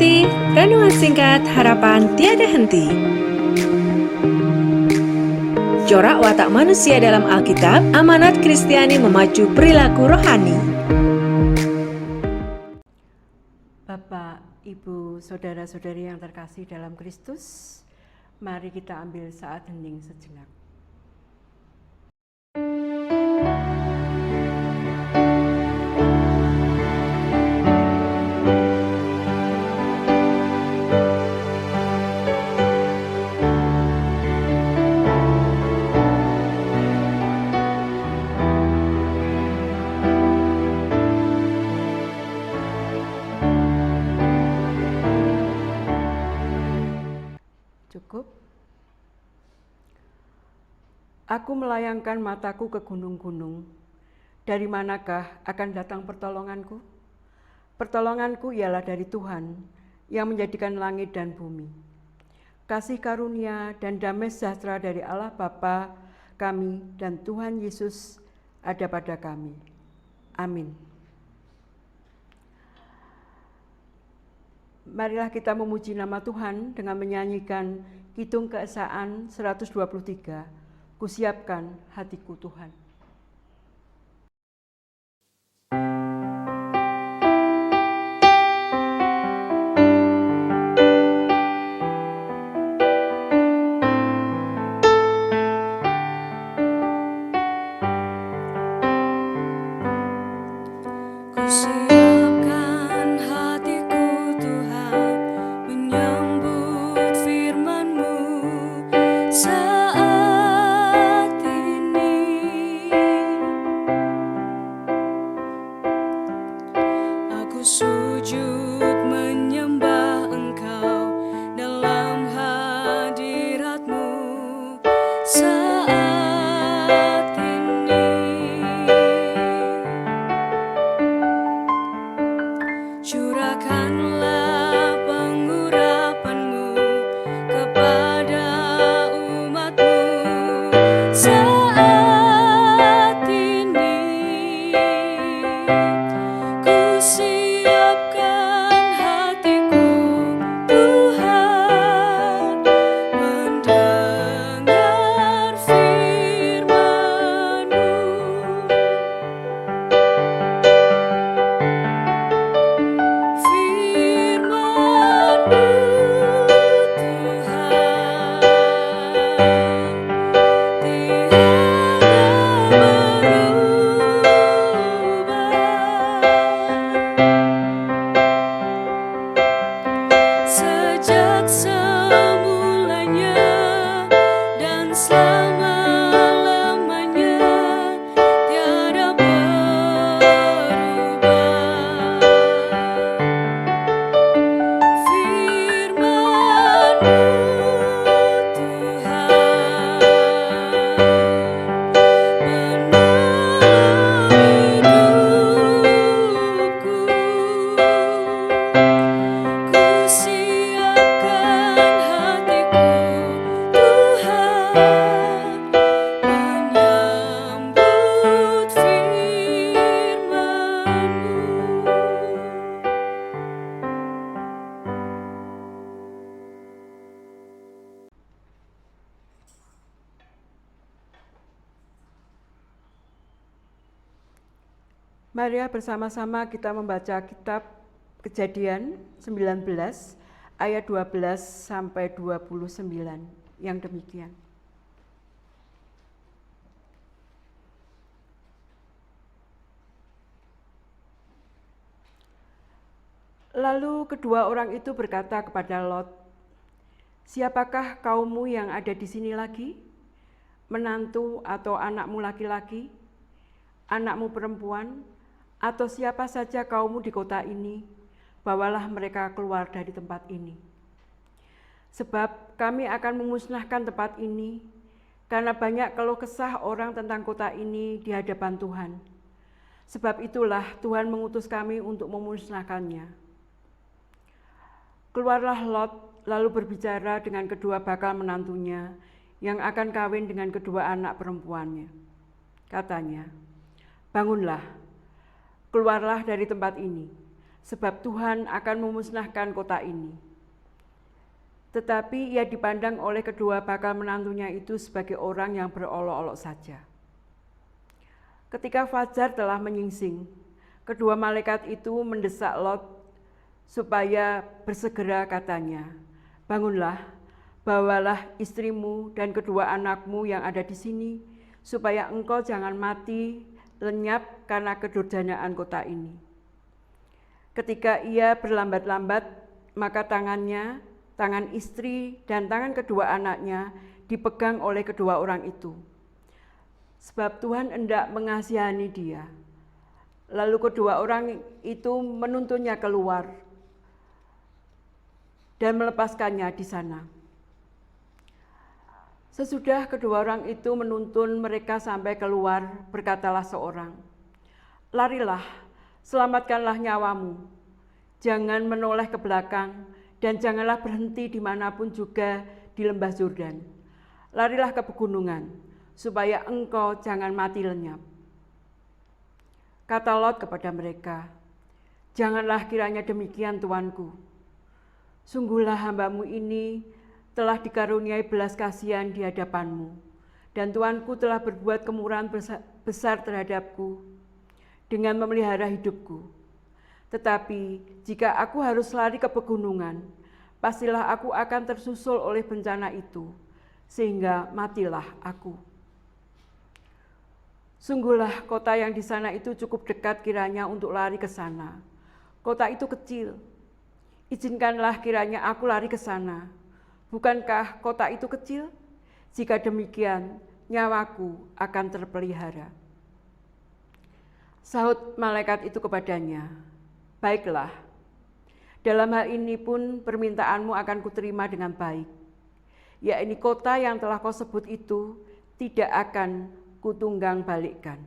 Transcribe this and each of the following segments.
Ikuti renungan singkat harapan tiada henti. Corak watak manusia dalam Alkitab, amanat Kristiani memacu perilaku rohani. Bapak, Ibu, saudara-saudari yang terkasih dalam Kristus, mari kita ambil saat hening sejenak. Cukup. Aku melayangkan mataku ke gunung-gunung. Dari manakah akan datang pertolonganku? Pertolonganku ialah dari Tuhan yang menjadikan langit dan bumi. Kasih karunia dan damai sejahtera dari Allah Bapa kami dan Tuhan Yesus ada pada kami. Amin. Marilah kita memuji nama Tuhan dengan menyanyikan Kidung Keesaan 123, Kusiapkan hatiku Tuhan. Mari bersama-sama kita membaca kitab Kejadian 19 ayat 12 sampai 29 yang demikian. Lalu kedua orang itu berkata kepada Lot, "Siapakah kaummu yang ada di sini lagi? Menantu atau anakmu laki-laki, anakmu perempuan, atau siapa saja kaummu di kota ini, bawalah mereka keluar dari tempat ini. Sebab kami akan memusnahkan tempat ini, karena banyak keluh kesah orang tentang kota ini di hadapan Tuhan. Sebab itulah Tuhan mengutus kami untuk memusnahkannya." Keluarlah Lot, lalu berbicara dengan kedua bakal menantunya, yang akan kawin dengan kedua anak perempuannya. Katanya, "Bangunlah, keluarlah dari tempat ini, sebab Tuhan akan memusnahkan kota ini. Tetapi ia dipandang oleh kedua bakal menantunya itu sebagai orang yang berolok-olok saja. Ketika fajar telah menyingsing, kedua malaikat itu mendesak Lot supaya bersegera, katanya, "Bangunlah, bawalah istrimu dan kedua anakmu yang ada di sini, supaya engkau jangan mati lenyap karena kedurjanaan kota ini." Ketika ia berlambat-lambat, maka tangan istri dan tangan kedua anaknya dipegang oleh kedua orang itu. Sebab Tuhan hendak mengasihani dia. Lalu kedua orang itu menuntunnya keluar dan melepaskannya di sana. Sesudah kedua orang itu menuntun mereka sampai keluar, berkatalah seorang, "Larilah, selamatkanlah nyawamu. Jangan menoleh ke belakang dan janganlah berhenti dimanapun juga di lembah Yordan. Larilah ke pegunungan, supaya engkau jangan mati lenyap." Kata Lot kepada mereka, "Janganlah kiranya demikian, tuanku. Sungguhlah hambamu ini telah dikaruniai belas kasihan di hadapanmu, dan tuanku telah berbuat kemurahan besar terhadapku dengan memelihara hidupku. Tetapi jika aku harus lari ke pegunungan, pastilah aku akan tersusul oleh bencana itu, sehingga matilah aku. Sungguhlah kota yang di sana itu cukup dekat kiranya untuk lari ke sana. Kota itu kecil. Izinkanlah kiranya aku lari ke sana. Bukankah kota itu kecil? Jika demikian, nyawaku akan terpelihara." Sahut malaikat itu kepadanya, "Baiklah, dalam hal ini pun permintaanmu akan kuterima dengan baik. Yakni kota yang telah kau sebut itu tidak akan kutunggang balikkan.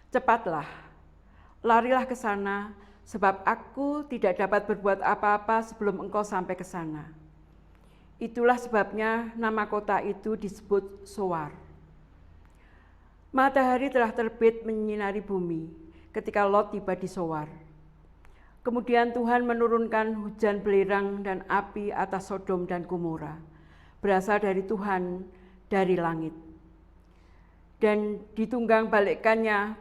Cepatlah, larilah ke sana, sebab aku tidak dapat berbuat apa-apa sebelum engkau sampai ke sana." Itulah sebabnya nama kota itu disebut Zoar. Matahari telah terbit menyinari bumi ketika Lot tiba di Zoar. Kemudian Tuhan menurunkan hujan belerang dan api atas Sodom dan Gomora, berasal dari Tuhan dari langit. Dan ditunggang balikkannya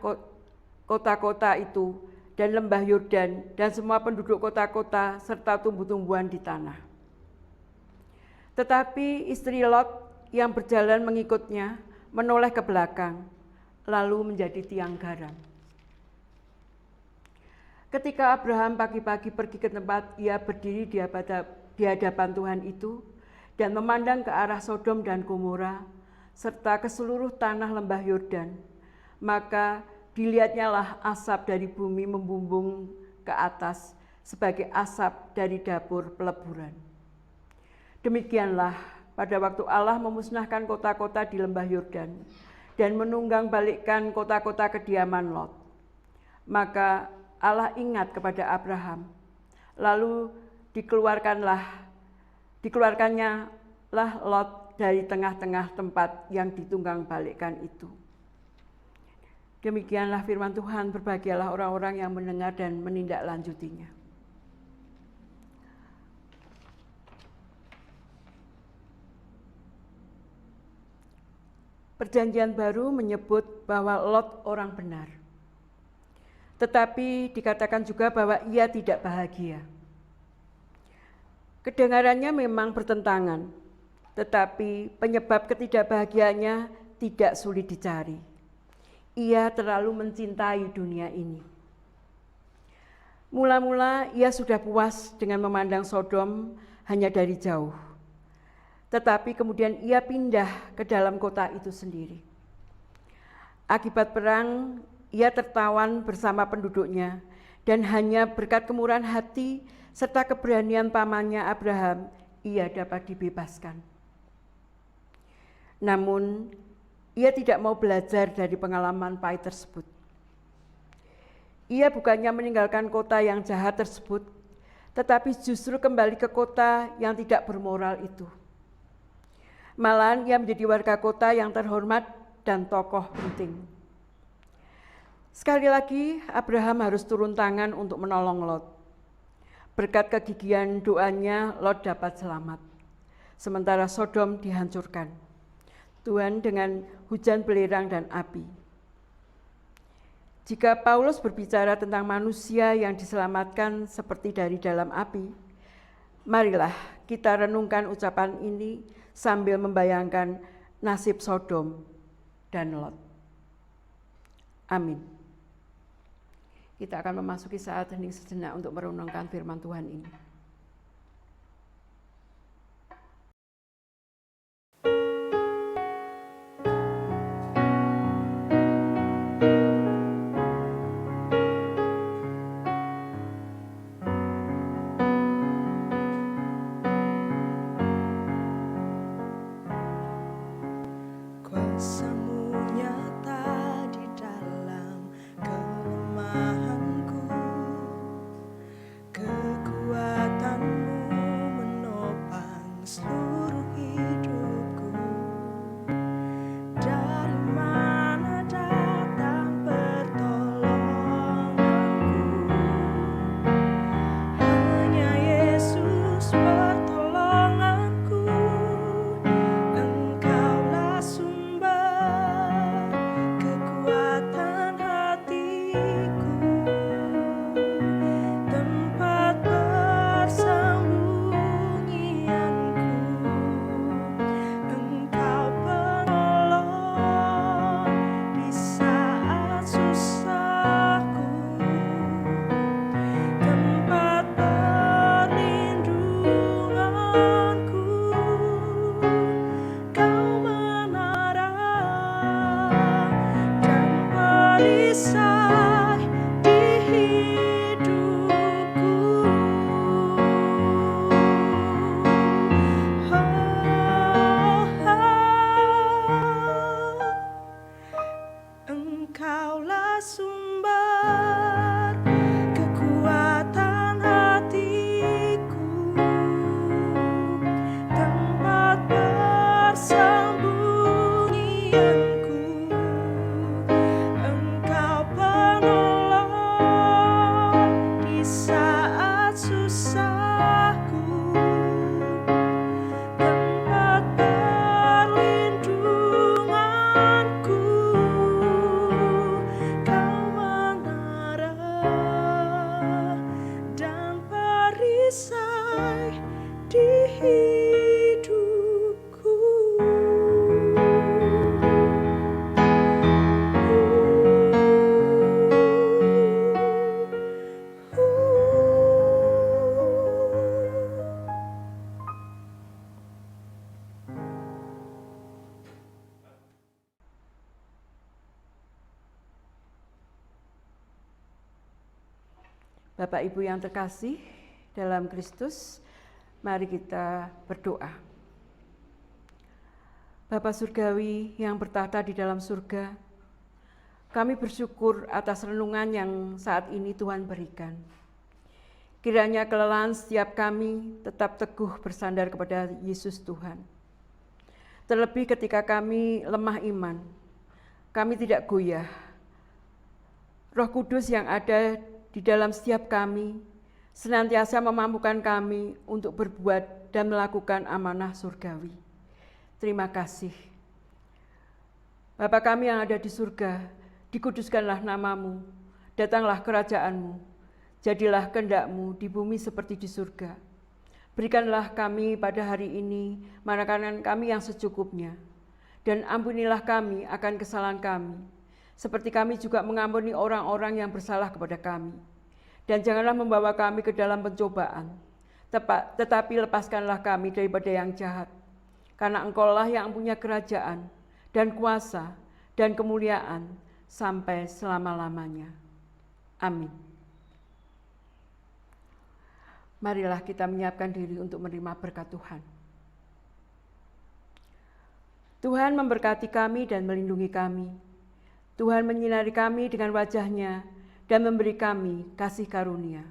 kota-kota itu dan lembah Yordan dan semua penduduk kota-kota serta tumbuh-tumbuhan di tanah. Tetapi istri Lot yang berjalan mengikutnya menoleh ke belakang, lalu menjadi tiang garam. Ketika Abraham pagi-pagi pergi ke tempat ia berdiri di hadapan Tuhan itu dan memandang ke arah Sodom dan Gomora serta ke seluruh tanah lembah Yordan, maka dilihatnyalah asap dari bumi membumbung ke atas sebagai asap dari dapur peleburan. Demikianlah pada waktu Allah memusnahkan kota-kota di lembah Yordan dan menunggang balikkan kota-kota kediaman Lot. Maka Allah ingat kepada Abraham, lalu dikeluarkannya Lot dari tengah-tengah tempat yang ditunggang balikkan itu. Demikianlah firman Tuhan, berbahagialah orang-orang yang mendengar dan menindaklanjutinya. Perjanjian Baru menyebut bahwa Lot orang benar. Tetapi dikatakan juga bahwa ia tidak bahagia. Kedengarannya memang bertentangan, tetapi penyebab ketidakbahagiaannya tidak sulit dicari. Ia terlalu mencintai dunia ini. Mula-mula ia sudah puas dengan memandang Sodom hanya dari jauh. Tetapi kemudian ia pindah ke dalam kota itu sendiri. Akibat perang, ia tertawan bersama penduduknya, dan hanya berkat kemurahan hati serta keberanian pamannya Abraham, ia dapat dibebaskan. Namun, ia tidak mau belajar dari pengalaman pahit tersebut. Ia bukannya meninggalkan kota yang jahat tersebut, tetapi justru kembali ke kota yang tidak bermoral itu. Malahan ia menjadi warga kota yang terhormat dan tokoh penting. Sekali lagi, Abraham harus turun tangan untuk menolong Lot. Berkat kegigihan doanya, Lot dapat selamat. Sementara Sodom dihancurkan. Tuhan dengan hujan belerang dan api. Jika Paulus berbicara tentang manusia yang diselamatkan seperti dari dalam api, marilah kita renungkan ucapan ini sambil membayangkan nasib Sodom dan Lot. Amin. Kita akan memasuki saat hening sejenak untuk merenungkan firman Tuhan ini. Kuasa-Mu nyata di dalam kelemahanku, kekuatan-Mu menopang seluruh hidupku. Dari mana datang pertolonganku? Hanya Yesus pertolonganku. Engkaulah sumber kekuatan hatiku, tempat persembunyianku. Engkau penolong di saat susahku, tempat perlindunganku. Kau menara dan perisai di hidupku. Engkaulah sumber kekuatan hatiku, tempat persembunyianku. Engkau penolong di saat susahku, tempat perlindunganku. Kau menara dan perisai di hidupku. Bapak Ibu yang terkasih dalam Kristus, mari kita berdoa. Bapa Surgawi yang bertahta di dalam surga, kami bersyukur atas renungan yang saat ini Tuhan berikan. Kiranya kelelahan setiap kami tetap teguh bersandar kepada Yesus Tuhan. Terlebih ketika kami lemah iman, kami tidak goyah. Roh Kudus yang ada di dalam setiap kami senantiasa memampukan kami untuk berbuat dan melakukan amanah surgawi. Terima kasih. Bapa kami yang ada di surga, dikuduskanlah nama-Mu, datanglah kerajaan-Mu, jadilah kehendak-Mu di bumi seperti di surga. Berikanlah kami pada hari ini makanan kami yang secukupnya, dan ampunilah kami akan kesalahan kami, seperti kami juga mengampuni orang-orang yang bersalah kepada kami. Dan janganlah membawa kami ke dalam pencobaan, tetapi lepaskanlah kami daripada yang jahat. Karena Engkaulah yang punya kerajaan, dan kuasa, dan kemuliaan, sampai selama-lamanya. Amin. Marilah kita menyiapkan diri untuk menerima berkat Tuhan. Tuhan memberkati kami dan melindungi kami. Tuhan menyinari kami dengan wajah-Nya dan memberi kami kasih karunia.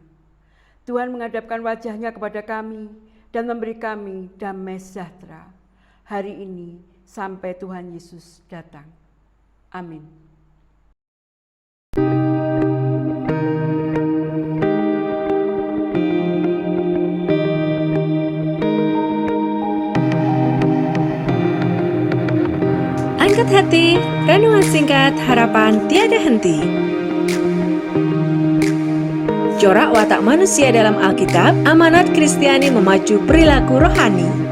Tuhan menghadapkan wajah-Nya kepada kami dan memberi kami damai sejahtera hari ini sampai Tuhan Yesus datang. Amin. Berkat hati, renungan singkat harapan tiada henti. Corak watak manusia dalam Alkitab, amanat Kristiani memacu perilaku rohani.